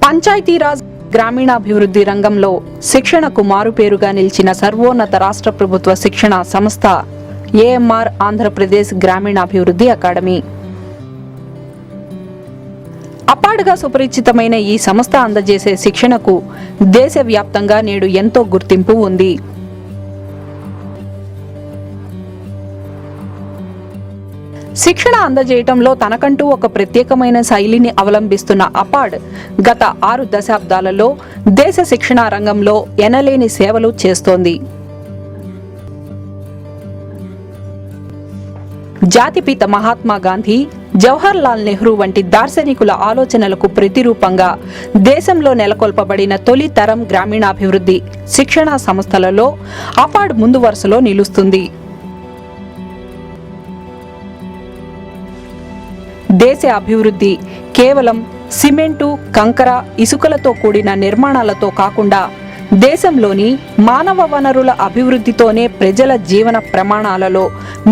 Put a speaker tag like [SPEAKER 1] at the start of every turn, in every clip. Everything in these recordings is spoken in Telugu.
[SPEAKER 1] పంచాయతీరాజ్ గ్రామీణాభివృద్ధి రంగంలో శిక్షణకు మారుపేరుగా నిలిచిన సర్వోన్నత రాష్ట్ర ప్రభుత్వ శిక్షణ సంస్థ ఏఎంఆర్ ఆంధ్రప్రదేశ్ గ్రామీణాభివృద్ధి అకాడమీ. అపాడ్గా సుపరిచితమైన ఈ సంస్థ అందజేసే శిక్షణకు దేశవ్యాప్తంగా నేడు ఎంతో గుర్తింపు ఉంది. శిక్షణ అందజేయటంలో తనకంటూ ఒక ప్రత్యేకమైన శైలిని అవలంబిస్తున్న అపాడ్ గత 6 దశాబ్దాలలో దేశ శిక్షణా రంగంలో ఎనలేని సేవలు చేస్తోంది. జాతిపిత మహాత్మా గాంధీ, జవహర్ లాల్ నెహ్రూ వంటి దార్శనికుల ఆలోచనలకు ప్రతిరూపంగా దేశంలో నెలకొల్పబడిన తొలి తరం గ్రామీణాభివృద్ధి శిక్షణా సంస్థలలో అపాడ్ ముందు వరుసలో నిలుస్తుంది. దేశ అభివృద్ధి కేవలం సిమెంటు, కంకర, ఇసుకలతో కూడిన నిర్మాణాలతో కాకుండా దేశంలోని మానవ వనరుల అభివృద్ధితోనే ప్రజల జీవన ప్రమాణాలలో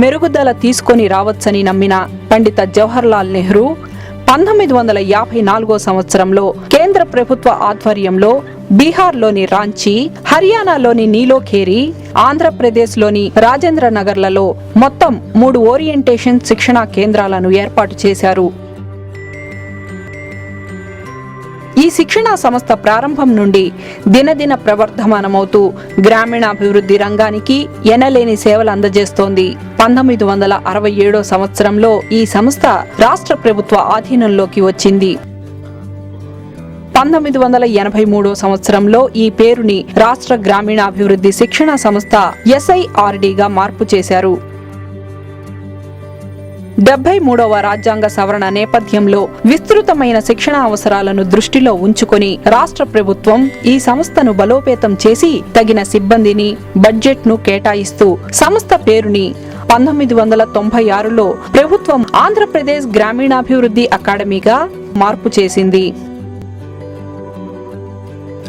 [SPEAKER 1] మెరుగుదల తీసుకొని రావచ్చని నమ్మిన పండిత జవహర్ లాల్ నెహ్రూ 1954 సంవత్సరంలో కేంద్ర ప్రభుత్వ ఆధ్వర్యంలో బీహార్లోని రాంచీ, హర్యానాలోని నీలోఖేరి, ఆంధ్రప్రదేశ్లోని రాజేంద్ర నగర్లలో మొత్తం 3 ఓరియంటేషన్ శిక్షణా కేంద్రాలను ఏర్పాటు చేశారు. ఈ శిక్షణా సంస్థ ప్రారంభం నుండి దినదిన ప్రవర్ధమానమవుతూ గ్రామీణాభివృద్ధి రంగానికి ఎనలేని సేవలు అందజేస్తోంది. 1967 సంవత్సరంలో ఈ సంస్థ రాష్ట్ర ప్రభుత్వ ఆధీనంలోకి వచ్చింది. 1983 సంవత్సరంలో ఈ పేరుని రాష్ట్ర గ్రామీణాభివృద్ధి శిక్షణ సంస్థ SIRDగా మార్పు చేశారు. 73వ రాజ్యాంగ సవరణ నేపథ్యంలో విస్తృతమైన శిక్షణ అవసరాలను దృష్టిలో ఉంచుకొని రాష్ట్ర ప్రభుత్వం ఈ సంస్థను బలోపేతం చేసి తగిన సిబ్బందిని, బడ్జెట్ను కేటాయిస్తూ సంస్థ పేరుని 1996లో ప్రభుత్వం ఆంధ్రప్రదేశ్ గ్రామీణాభివృద్ధి అకాడమీగా మార్పు చేసింది.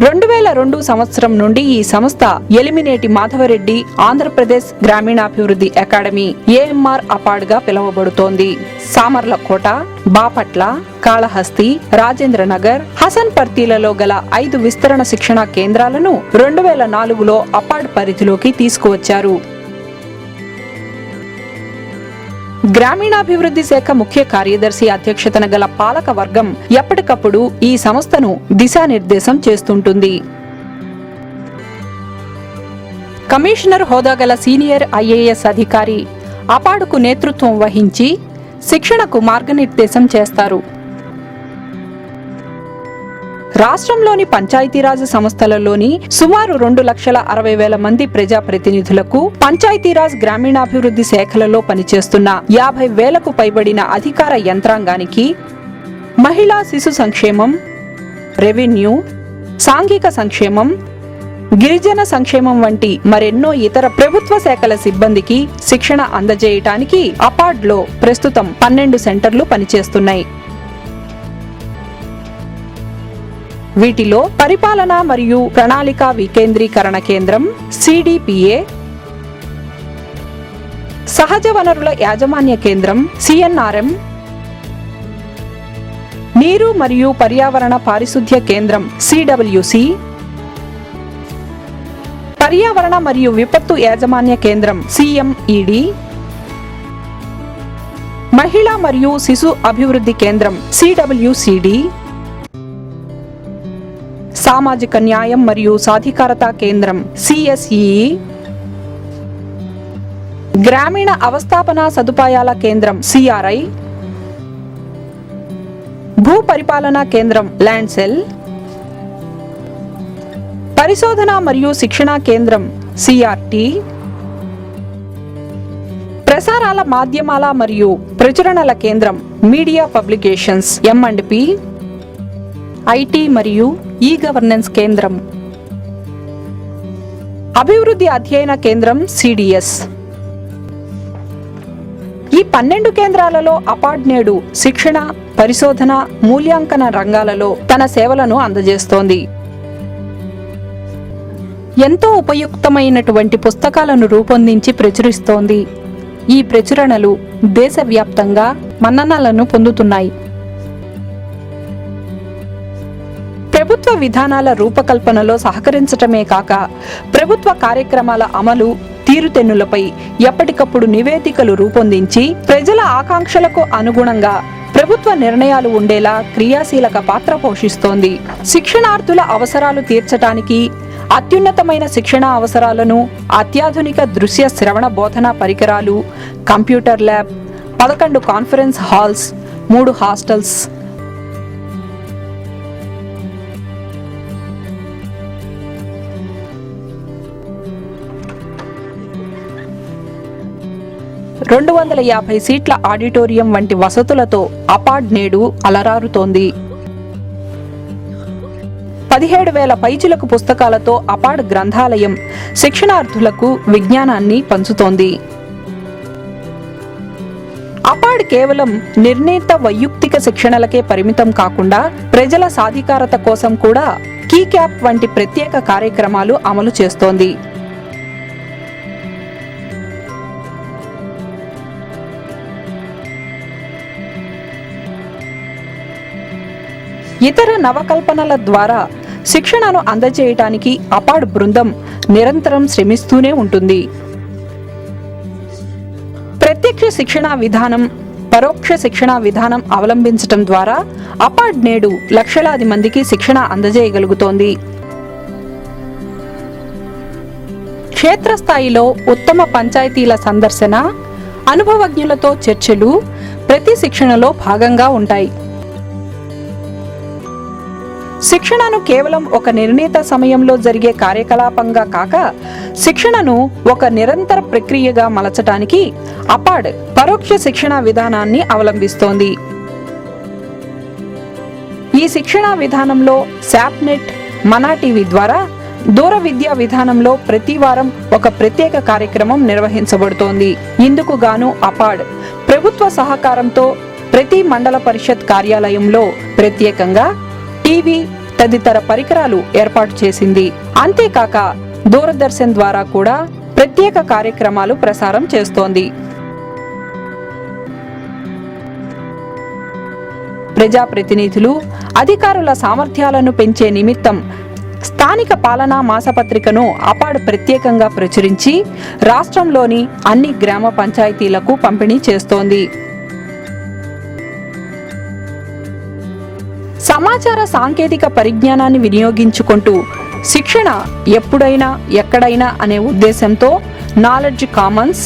[SPEAKER 1] 2002 సంవత్సరం నుండి ఈ సంస్థ ఎలిమినేటి మాధవరెడ్డి ఆంధ్రప్రదేశ్ గ్రామీణాభివృద్ధి అకాడమీ ఏఎంఆర్ అపాడ్గా పిలువబడుతోంది. సామర్లకోట, బాపట్ల, కాళహస్తి, రాజేంద్ర నగర్, హసన్పర్తిలలో గల 5 విస్తరణ శిక్షణా కేంద్రాలను 2004లో అపాడ్ పరిధిలోకి తీసుకువచ్చారు. గ్రామీణాభివృద్ధి శాఖ ముఖ్య కార్యదర్శి అధ్యక్షతన గల పాలక వర్గం ఎప్పటికప్పుడు ఈ సంస్థను దిశానిర్దేశం చేస్తుంటుంది. కమిషనర్ హోదా గల సీనియర్ IAS అధికారి అపాడ్కు నేతృత్వం వహించి శిక్షణకు మార్గనిర్దేశం చేస్తారు. రాష్ట్రంలోని పంచాయతీరాజ్ సంస్థలలోని సుమారు 2,60,000 మంది ప్రజాప్రతినిధులకు, పంచాయతీరాజ్ గ్రామీణాభివృద్ధి శాఖలలో పనిచేస్తున్న 50,000కు పైబడిన అధికార యంత్రాంగానికి మహిళా శిశు సంక్షేమం, రెవెన్యూ, సాంఘిక సంక్షేమం, గిరిజన సంక్షేమం వంటి మరెన్నో ఇతర ప్రభుత్వ శాఖల సిబ్బందికి శిక్షణ అందజేయటానికి అపాడ్లో ప్రస్తుతం 12 సెంటర్లు పనిచేస్తున్నాయి. వీటిలో పరిపాలన మరియు ప్రణాళిక వికేంద్రీకరణ కేంద్రం CDPA, సహజ వనరుల యాజమాన్య కేంద్రం CNRM, నీరు మరియు పర్యావరణ పారిశుద్ధ్య కేంద్రం CWC, పర్యావరణ మరియు విపత్తు యాజమాన్య కేంద్రం CMED, మహిళా మరియు శిశు అభివృద్ధి కేంద్రం CWCD, సామాజిక న్యాయం మరియు సాధికారత కేంద్రం CSEE, గ్రామీణ అవస్థాపన సదుపాయాల కేంద్రం CRI, భూ పరిపాలనా కేంద్రం ల్యాండ్ సెల్, పరిశోధన మరియు శిక్షణా కేంద్రం CRT, ప్రసారాల మాధ్యమాల మరియు ప్రచురణల కేంద్రం మీడియా పబ్లికేషన్స్ M&P, IT మరియు గవర్నెన్స్ కేంద్రం, అభివృద్ధి అధ్యయన కేంద్రం CDS. ఈ 12 కేంద్రాలలో అపాడ్ నేడు శిక్షణ, పరిశోధన, మూల్యాంకన రంగాలలో తన సేవలను అందజేస్తోంది. ఎంతో ఉపయుక్తమైనటువంటి పుస్తకాలను రూపొందించి ప్రచురిస్తోంది. ఈ ప్రచురణలు దేశవ్యాప్తంగా మన్ననలను పొందుతున్నాయి. ప్రభుత్వ విధానాల రూపకల్పనలో సహకరించటమే కాక ప్రభుత్వ కార్యక్రమాల అమలు తీరుతెన్నులపై ఎప్పటికప్పుడు నివేదికలు రూపొందించి ప్రజల ఆకాంక్షలకు అనుగుణంగా ప్రభుత్వ నిర్ణయాలు ఉండేలా క్రియాశీలక పాత్ర పోషిస్తోంది. శిక్షణార్థుల అవసరాలు తీర్చడానికి అత్యున్నతమైన శిక్షణ అవసరాలను అత్యాధునిక దృశ్య శ్రవణ బోధనా పరికరాలు, computer lab, 11 conference halls, 3 hostels, రెండు 250 సీట్ల ఆడిటోరియం వంటి వసతులతో అపాడ్ నేడు అలరారుతోంది. 17,000 పైచిలకు పుస్తకాలతో అపాడ్ గ్రంథాలయం శిక్షణార్థులకు విజ్ఞానాన్ని పంచుతోంది. అపాడ్ కేవలం నిర్ణీత వైయక్తిక శిక్షణలకే పరిమితం కాకుండా ప్రజల సాధికారత కోసం కూడా కీ క్యాప్ వంటి ప్రత్యేక కార్యక్రమాలు అమలు చేస్తోంది. ఇతర నవకల్పనల ద్వారా శిక్షణను అందజేయటానికి అపాడ్ బృందం నిరంతరం శ్రమిస్తూనే ఉంటుంది. ప్రత్యక్ష శిక్షణా విధానం, పరోక్ష శిక్షణా విధానం అవలంబించటం ద్వారా అపాడ్ నేడు లక్షలాది మందికి శిక్షణ అందజేయగలుగుతోంది. క్షేత్రస్థాయిలో ఉత్తమ పంచాయతీల సందర్శన, అనుభవజ్ఞులతో చర్చలు ప్రతి శిక్షణలో భాగంగా ఉంటాయి. శిక్షణను కేవలం ఒక నిర్ణీత సమయంలో జరిగే కార్యకలాపంగా కాక శిక్షణను ఒక నిరంతర ప్రక్రియగా మలచటానికి అపాడ్ పరోక్ష శిక్షణా విధానాన్ని అవలంబిస్తోంది. ఈ శిక్షణా విధానంలో శాప్నెట్, మనా టీవీ ద్వారా దూర విద్యా విధానంలో ప్రతి వారం ఒక ప్రత్యేక కార్యక్రమం నిర్వహించబడుతోంది. ఇందుకు గాను అపాడ్ ప్రభుత్వ సహకారంతో ప్రతి మండల పరిషత్ కార్యాలయంలో ప్రత్యేకంగా టీవీ తదితర పరికరాలు ఏర్పాటు చేసింది. అంతేకాక దూరదర్శన్ ద్వారా కూడా ప్రత్యేక కార్యక్రమాలు ప్రసారం చేస్తోంది. ప్రజాప్రతినిధులు, అధికారుల సామర్థ్యాలను పెంచే నిమిత్తం స్థానిక పాలనా మాసపత్రికను అపాడ్ ప్రత్యేకంగా ప్రచురించి రాష్ట్రంలోని అన్ని గ్రామ పంచాయతీలకు పంపిణీ చేస్తోంది. సమాచార సాంకేతిక పరిజ్ఞానాన్ని వినియోగించుకుంటూ శిక్షణ ఎప్పుడైనా ఎక్కడైనా అనే ఉద్దేశంతో నాలెడ్జ్ కామన్స్,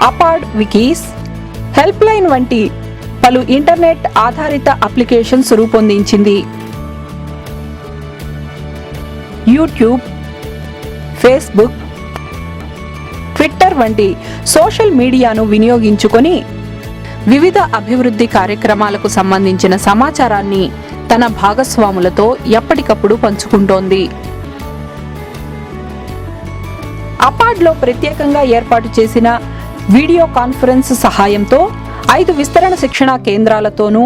[SPEAKER 1] అపాడ్ వికీస్, హెల్ప్ లైన్ వంటి పలు ఇంటర్నెట్ ఆధారిత అప్లికేషన్స్ రూపొందించింది. యూట్యూబ్, ఫేస్బుక్, ట్విట్టర్ వంటి సోషల్ మీడియాను వినియోగించుకొని వివిధ అభివృద్ధి కార్యక్రమాలకు సంబంధించిన సమాచారాన్ని తన భాగస్వాములతో ఎప్పటికప్పుడు పంచుకుంటోంది. అపాడ్లో ప్రత్యేకంగా ఏర్పాటు చేసిన వీడియో కాన్ఫరెన్స్ సహాయంతో 5 విస్తరణ శిక్షణా కేంద్రాలతోనూ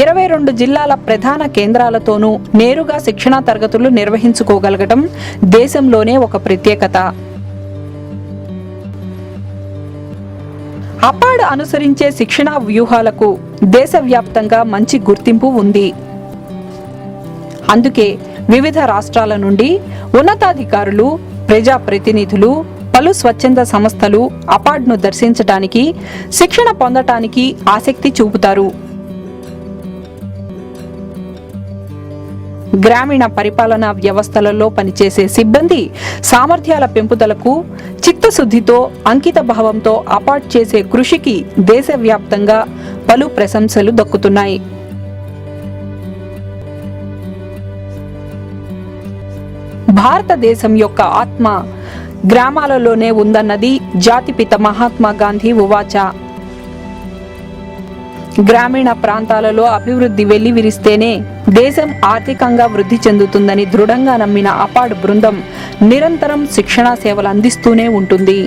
[SPEAKER 1] 22 జిల్లాల ప్రధాన కేంద్రాలతోనూ నేరుగా శిక్షణా తరగతులు నిర్వహించుకోగలగటం దేశంలోనే ఒక ప్రత్యేకత. అపాడ్ అనుసరించే శిక్షణా వ్యూహాలకు దేశవ్యాప్తంగా మంచి గుర్తింపు ఉంది. అందుకే వివిధ రాష్ట్రాల నుండి ఉన్నతాధికారులు, ప్రజాప్రతినిధులు, పలు స్వచ్ఛంద సంస్థలు అపాడ్ను దర్శించటానికి, శిక్షణ పొందటానికి ఆసక్తి చూపుతారు. గ్రామీణ పరిపాలనా వ్యవస్థలలో పనిచేసే సిబ్బంది సామర్థ్యాల పెంపుదలకు చిత్తశుద్ధితో, అంకిత భావంతో అపాడ్ చేసే కృషికి దేశవ్యాప్తంగా పలు ప్రశంసలు దక్కుతున్నాయి. భారతదేశం యొక్క ఆత్మ గ్రామాలలోనే ఉందన్నది జాతిపిత మహాత్మా గాంధీ ఉవాచ. గ్రామీణ ప్రాంతాలలో అభివృద్ధి వెల్లివిరిస్తేనే దేశం ఆర్థికంగా వృద్ధి చెందుతుందని దృఢంగా నమ్మిన అపాడ్ బృందం నిరంతరం శిక్షణా సేవలు అందిస్తూనే ఉంటుంది.